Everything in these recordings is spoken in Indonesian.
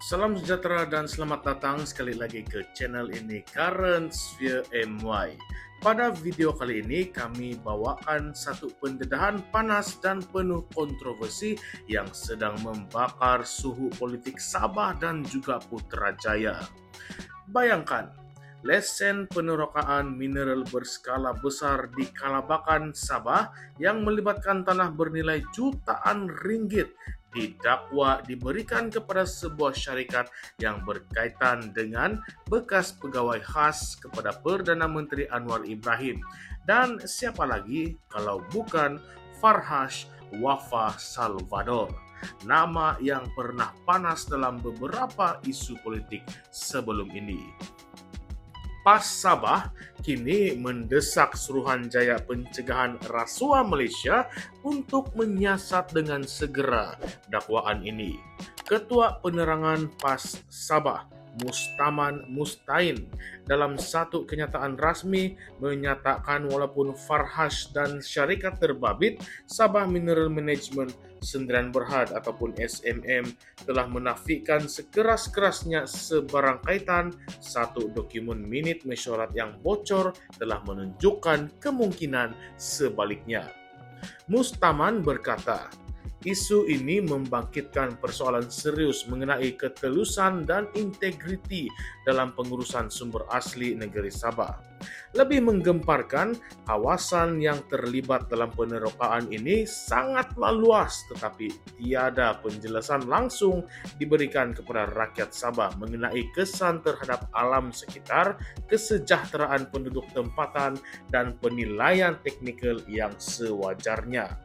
Salam sejahtera dan selamat datang sekali lagi ke channel ini Current Sphere MY. Pada video kali ini kami bawakan satu pendedahan panas dan penuh kontroversi yang sedang membakar suhu politik Sabah dan juga Putrajaya. Bayangkan, lesen penerokaan mineral berskala besar di Kalabakan, Sabah yang melibatkan tanah bernilai jutaan ringgit didakwa diberikan kepada sebuah syarikat yang berkaitan dengan bekas pegawai khas kepada Perdana Menteri Anwar Ibrahim. Dan siapa lagi kalau bukan Farhas Wafa Salvador, nama yang pernah panas dalam beberapa isu politik sebelum ini. PAS Sabah kini mendesak Suruhanjaya Pencegahan Rasuah Malaysia untuk menyiasat dengan segera dakwaan ini. Ketua Penerangan PAS Sabah, Mustaman Mustain, dalam satu kenyataan rasmi menyatakan walaupun Farhas dan syarikat terbabit Sabah Mineral Management Sdn Berhad ataupun SMM telah menafikan sekeras-kerasnya sebarang kaitan, satu dokumen minit mesyuarat yang bocor telah menunjukkan kemungkinan sebaliknya. Mustaman berkata, isu ini membangkitkan persoalan serius mengenai ketelusan dan integriti dalam pengurusan sumber asli negeri Sabah. Lebih menggemparkan, kawasan yang terlibat dalam penerokaan ini sangatlah luas, tetapi tiada penjelasan langsung diberikan kepada rakyat Sabah mengenai kesan terhadap alam sekitar, kesejahteraan penduduk tempatan, dan penilaian teknikal yang sewajarnya.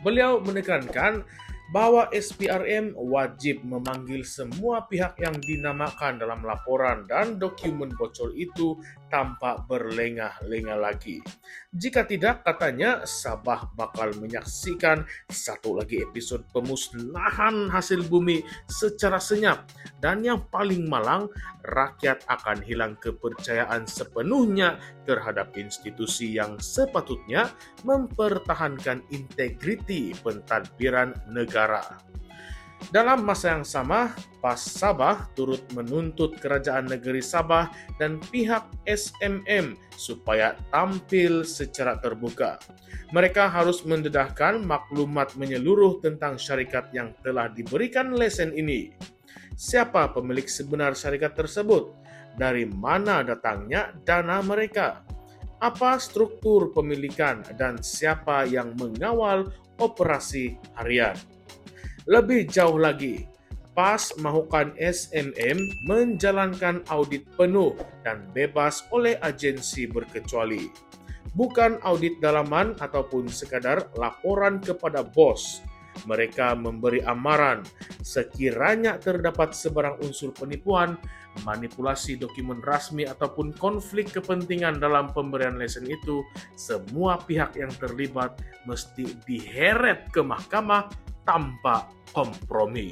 Beliau menekankan bahwa SPRM wajib memanggil semua pihak yang dinamakan dalam laporan dan dokumen bocor itu tanpa berlengah-lengah lagi. Jika tidak, katanya Sabah bakal menyaksikan satu lagi episode pemusnahan hasil bumi secara senyap, dan yang paling malang, rakyat akan hilang kepercayaan sepenuhnya terhadap institusi yang sepatutnya mempertahankan integriti pentadbiran negara. Dalam masa yang sama, PAS Sabah turut menuntut Kerajaan Negeri Sabah dan pihak SMM supaya tampil secara terbuka. Mereka harus mendedahkan maklumat menyeluruh tentang syarikat yang telah diberikan lesen ini. Siapa pemilik sebenar syarikat tersebut? Dari mana datangnya dana mereka? Apa struktur pemilikan dan siapa yang mengawal operasi harian? Lebih jauh lagi, PAS mahukan SMM menjalankan audit penuh dan bebas oleh agensi berkecuali. Bukan audit dalaman ataupun sekadar laporan kepada bos. Mereka memberi amaran sekiranya terdapat sebarang unsur penipuan, manipulasi dokumen rasmi ataupun konflik kepentingan dalam pemberian lesen itu, semua pihak yang terlibat mesti diheret ke mahkamah tanpa kompromi.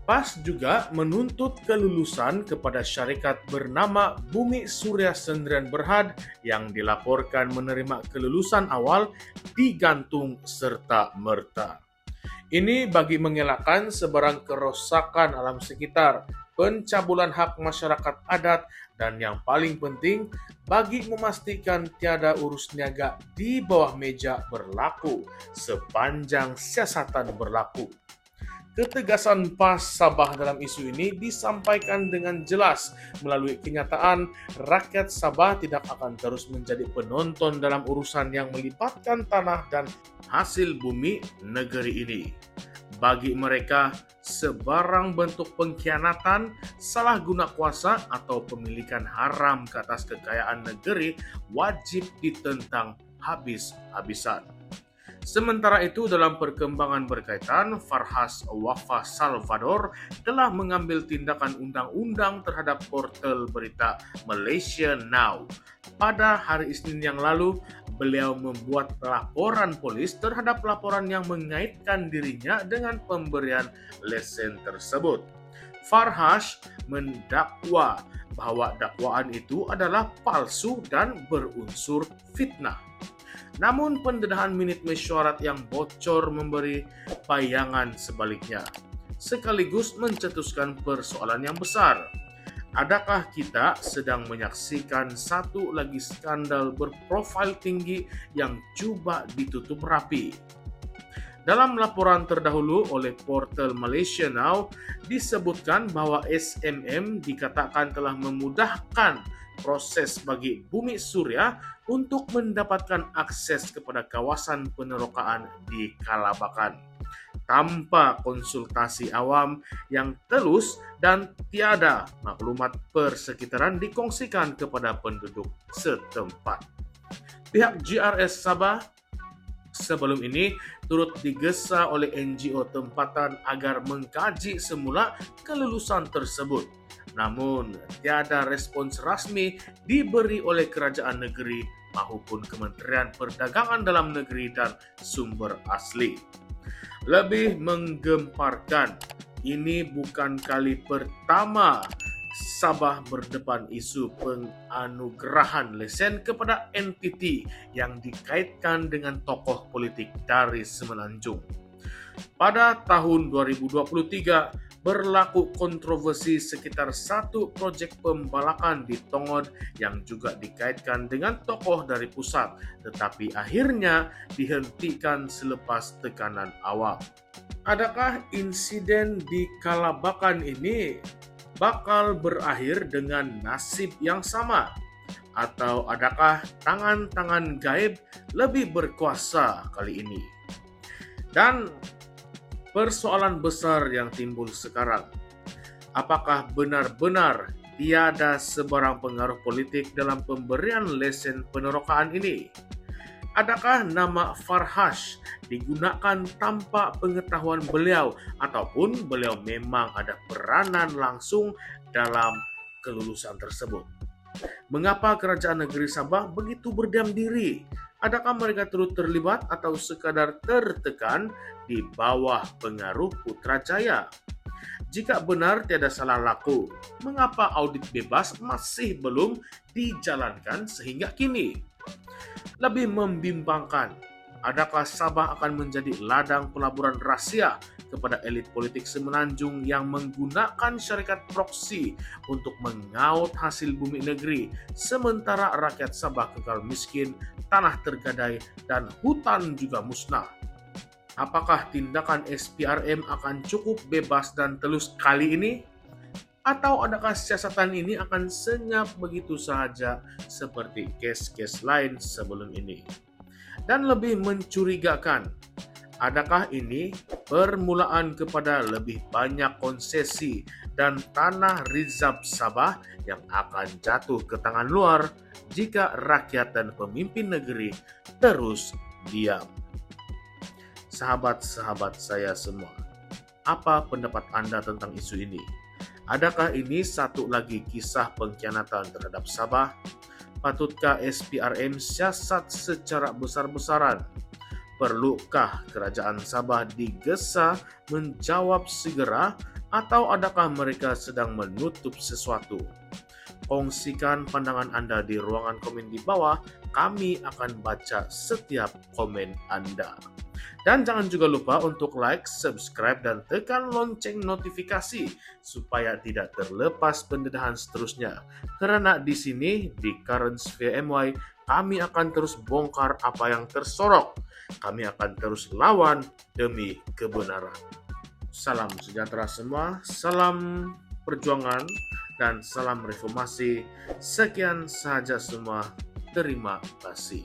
PAS juga menuntut kelulusan kepada syarikat bernama Bumi Surya Sdn Berhad yang dilaporkan menerima kelulusan awal digantung serta merta. Ini bagi mengelakkan sebarang kerosakan alam sekitar, pencabulan hak masyarakat adat, dan yang paling penting, bagi memastikan tiada urus niaga di bawah meja berlaku sepanjang siasatan berlaku. Ketegasan PAS Sabah dalam isu ini disampaikan dengan jelas melalui kenyataan rakyat Sabah tidak akan terus menjadi penonton dalam urusan yang melibatkan tanah dan hasil bumi negeri ini. Bagi mereka, sebarang bentuk pengkhianatan, salah guna kuasa, atau pemilikan haram ke atas kekayaan negeri wajib ditentang habis-habisan. Sementara itu, dalam perkembangan berkaitan, Farhas Wafa Salvador telah mengambil tindakan undang-undang terhadap portal berita Malaysia Now. Pada hari Isnin yang lalu, beliau membuat laporan polis terhadap laporan yang mengaitkan dirinya dengan pemberian lesen tersebut. Farhas mendakwa bahwa dakwaan itu adalah palsu dan berunsur fitnah. Namun pendedahan minit mesyuarat yang bocor memberi bayangan sebaliknya. sekaligus mencetuskan persoalan yang besar. Adakah kita sedang menyaksikan satu lagi skandal berprofil tinggi yang coba ditutup rapi? Dalam laporan terdahulu oleh portal Malaysia Now, disebutkan bahwa SMM dikatakan telah memudahkan proses bagi Bumi Surya untuk mendapatkan akses kepada kawasan penerokaan di Kalabakan tanpa konsultasi awam yang telus dan tiada maklumat persekitaran dikongsikan kepada penduduk setempat. Pihak GRS Sabah sebelum ini turut digesa oleh NGO tempatan agar mengkaji semula kelulusan tersebut. Namun, tiada respons rasmi diberi oleh kerajaan negeri maupun Kementerian Perdagangan Dalam Negeri dan Sumber Asli. Lebih menggemparkan, ini bukan kali pertama Sabah berdepan isu penganugerahan lesen kepada entiti yang dikaitkan dengan tokoh politik dari Semenanjung. Pada tahun 2023, berlaku kontroversi sekitar satu proyek pembalakan di Tongod yang juga dikaitkan dengan tokoh dari pusat, tetapi akhirnya dihentikan selepas tekanan awam. Adakah insiden di Kalabakan ini bakal berakhir dengan nasib yang sama? Atau adakah tangan-tangan gaib lebih berkuasa kali ini? Dan persoalan besar yang timbul sekarang, apakah benar-benar tiada sebarang pengaruh politik dalam pemberian lesen penerokaan ini? Adakah nama Farhash digunakan tanpa pengetahuan beliau ataupun beliau memang ada peranan langsung dalam kelulusan tersebut? Mengapa kerajaan negeri Sabah begitu berdiam diri? Adakah mereka turut terlibat atau sekadar tertekan di bawah pengaruh Putrajaya? Jika benar tiada salah laku, mengapa audit bebas masih belum dijalankan sehingga kini? Lebih membimbangkan, adakah Sabah akan menjadi ladang pelaburan rahasia kepada elit politik Semenanjung yang menggunakan syarikat proksi untuk mengaut hasil bumi negeri, sementara rakyat Sabah kekal miskin, tanah tergadai, dan hutan juga musnah? Apakah tindakan SPRM akan cukup bebas dan telus kali ini? Atau adakah siasatan ini akan senyap begitu saja seperti kes-kes lain sebelum ini? Dan lebih mencurigakan, adakah ini permulaan kepada lebih banyak konsesi dan tanah rizab Sabah yang akan jatuh ke tangan luar jika rakyat dan pemimpin negeri terus diam? Sahabat-sahabat saya semua, apa pendapat Anda tentang isu ini? Adakah ini satu lagi kisah pengkhianatan terhadap Sabah? Patutkah SPRM siasat secara besar-besaran? Perlukah kerajaan Sabah digesa menjawab segera atau adakah mereka sedang menutup sesuatu? Kongsikan pandangan Anda di ruangan komen di bawah, kami akan baca setiap komen Anda. Dan jangan juga lupa untuk like, subscribe, dan tekan lonceng notifikasi supaya tidak terlepas pendedahan seterusnya. Karena di sini, di Currents via MY, kami akan terus bongkar apa yang tersorok. Kami akan terus lawan demi kebenaran. Salam sejahtera semua, salam perjuangan, dan salam reformasi. Sekian sahaja semua. Terima kasih.